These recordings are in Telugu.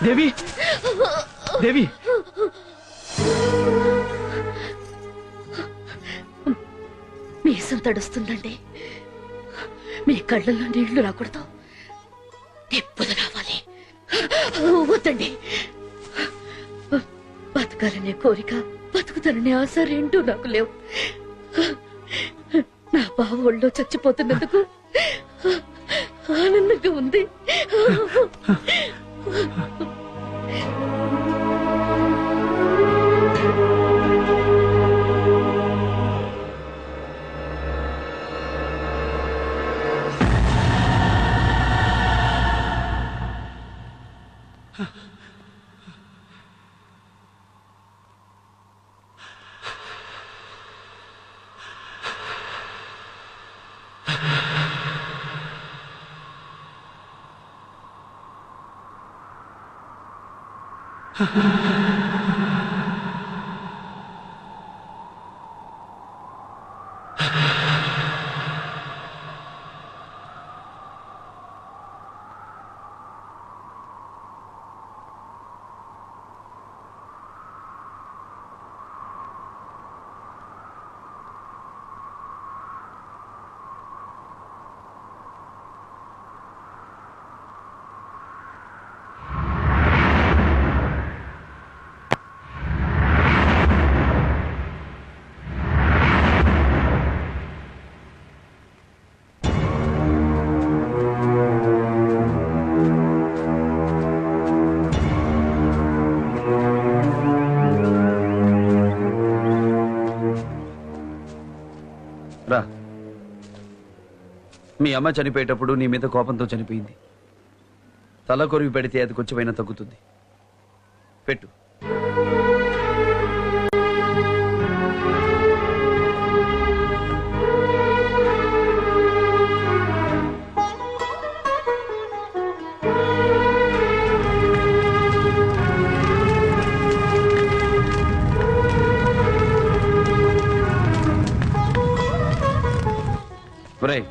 దేవి దేవి మీసం తడుస్తుందండి. మీ కళ్ళల్లో నీళ్లు రాకూడదు, నిప్పులు రావాలి. వద్దండి. బతకాలనే కోరిక, బతుకుతాననే ఆశ రెండూ నాకు లేవు. నా బావ ఒళ్ళో చచ్చిపోతున్నందుకు ఆనందంగా ఉంది. మీ అమ్మ చనిపోయేటప్పుడు నీ మీద కోపంతో చనిపోయింది. తల కొరివి పెడితే అది కొంచెమైనా తగ్గుతుంది. పెట్టు. ఒరేయ్,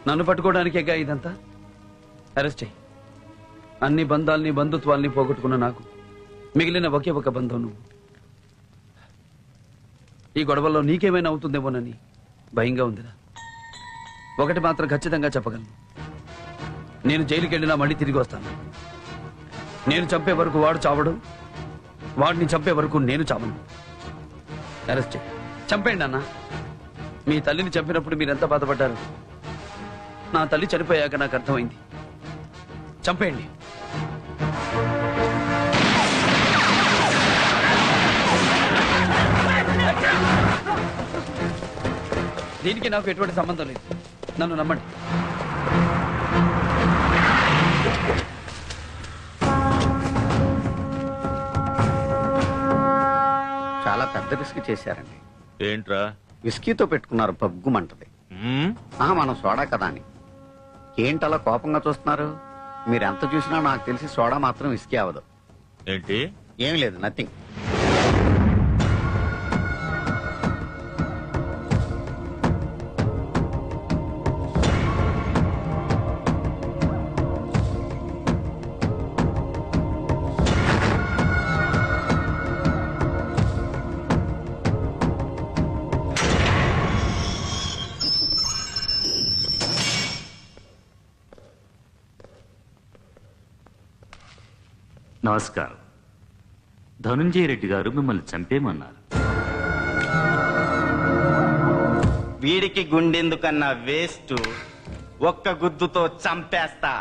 నన్ను పట్టుకోవడానికేగా ఇదంతా? అరెస్ట్ చేయి. అన్ని బంధాల్ని బంధుత్వాల్ని పోగొట్టుకున్న నాకు మిగిలిన ఒకే ఒక బంధం నువ్వు. ఈ గొడవల్లో నీకేమైనా అవుతుందేమోనని భయంగా ఉందిరా. ఒకటి మాత్రం ఖచ్చితంగా చెప్పగలను, నేను జైలుకి వెళ్ళినా మళ్ళీ తిరిగి వస్తాను. నేను చంపే వరకు వాడు చావడు, వాడిని చంపే వరకు నేను చావను. అరెస్ట్ చేయి. చంపేయండి అన్న. మీ తల్లిని చంపినప్పుడు మీరెంత బాధపడ్డారు. నా తల్లి చనిపోయాక నాకు అర్థమైంది. చంపేయండి. దీనికి నాకు ఎటువంటి సంబంధం లేదు. నన్ను నమ్మండి. చాలా పెద్ద రిస్క్ చేశారండి. ఏంట్రా? విస్కీతో పెట్టుకున్నారు, పగ్గుమంటది. మనం సోడా కదా అని. ఏంటలా కోపంగా చూస్తున్నారు? మీరెంత చూసినా నాకు తెలిసి సోడా మాత్రం విస్కీ అవ్వదు. ఏంటి? ఏం లేదు, నథింగ్. నమస్కారం. ధనుంజయ రెడ్డి గారు మిమ్మల్ని చంపేమన్నారు. వీడికి గుండెందుకన్నా వేస్ట్, ఒక్క గుద్దుతో చంపేస్తా.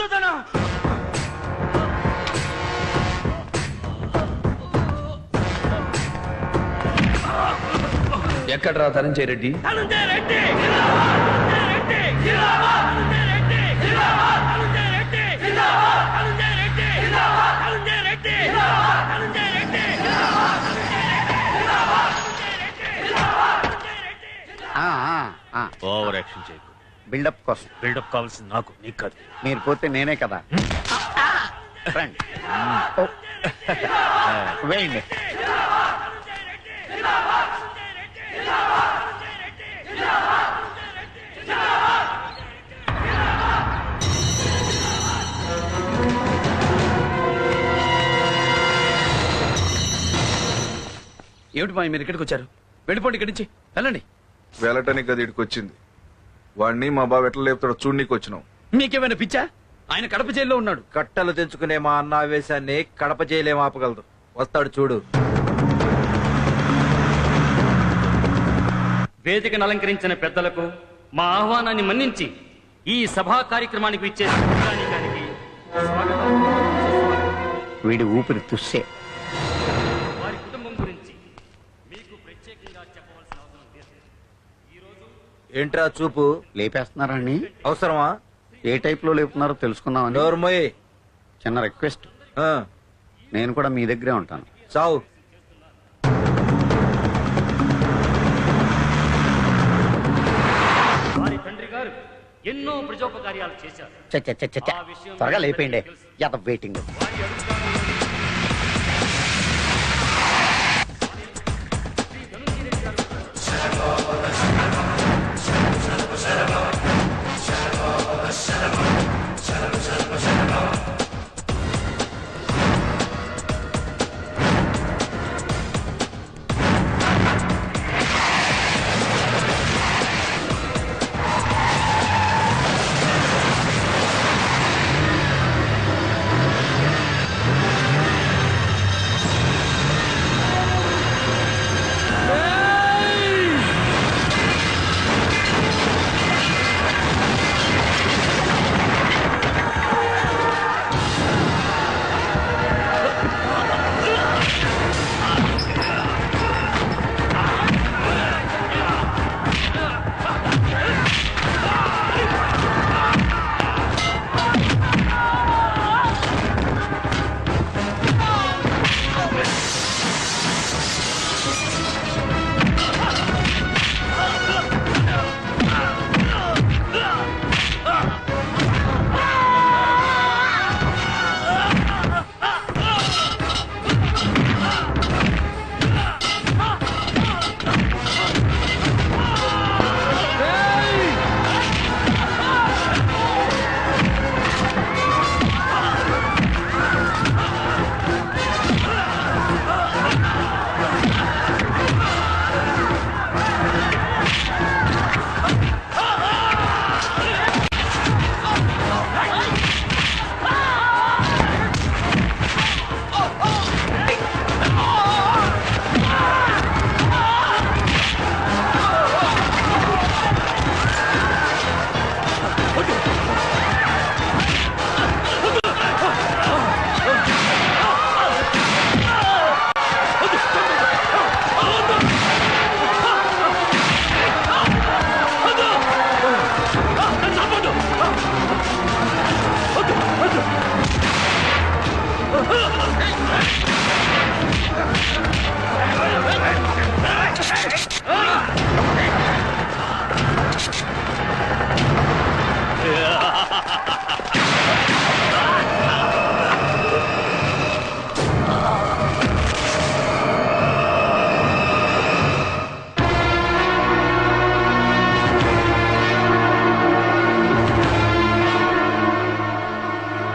గుద్దుతాను. ఎక్కడ్రా ధనంజయ రెడ్డి? ఓవర్ యాక్షన్ చేయకు. బిల్డప్ కోసం బిల్డప్ కావాల్సింది నాకు, నీకు కాదు. మీరు పోతే నేనే కదా. రండి. ఓ. వేయండి. ఏమిటి మా మీరు ఇక్కడికి వచ్చారు? వెళ్ళిపోండి ఇక్కడి నుంచి, వెళ్ళండి. వెళ్ళటానికి కదా ఇక్కడికి వచ్చింది. వాడిని మా బాబు ఎట్లా లేపుతాడో చూడనీకి వచ్చినాం. మీకేమైనా పిచ్చా? ఆయన కడప జైల్లో ఉన్నాడు. కట్టలు తెంచుకునే మా అన్న ఆవేశాన్ని కడప చేయలేం ఆపగలదు. వస్తాడు చూడు. వేదికను అలంకరించిన పెద్దలకు మా ఆహ్వానాన్ని మన్నించి ఈ సభా కార్యక్రమానికి ఇచ్చే వీడి ఊపిరి తుస్సే. వారి కుటుంబం గురించి మీకు ప్రత్యేకంగా చెప్పవలసిన అవసరం లేదు. ఏంట్రా చూపు? లేపేస్తున్నారా అండి? అవసరమా? ఏ టైప్ లో లేపుతున్నారో తెలుసుకుందామని. నోర్మోయ్. చిన్న రిక్వెస్ట్. ఆ, నేను కూడా మీ దగ్గరే ఉంటాను. చావు. వారి తండ్రి గారు ఎన్నో ప్రజోపకార్యాలు చేశారు. చ చ చ చ చ. త్వరగా లేపేయండి. యాద వెయిటింగ్.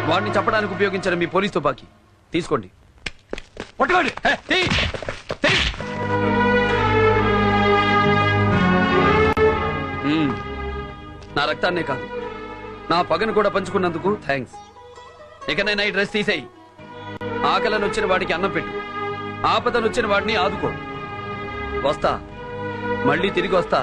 వాడిని చంపడానికి ఉపయోగించిన మీ పోలీస్ తుపాకీ తీసుకోండి. పట్టుకోండి. నా రక్తాన్నే కాదు, నా పగను కూడా పంచుకున్నందుకు థ్యాంక్స్. ఇకనైనా ఈ డ్రెస్ తీసేయి. ఆకలను వచ్చిన వాడికి అన్నం పెట్టు, ఆపదనొచ్చిన వాడిని ఆదుకో. వస్తా, మళ్ళీ తిరిగి వస్తా.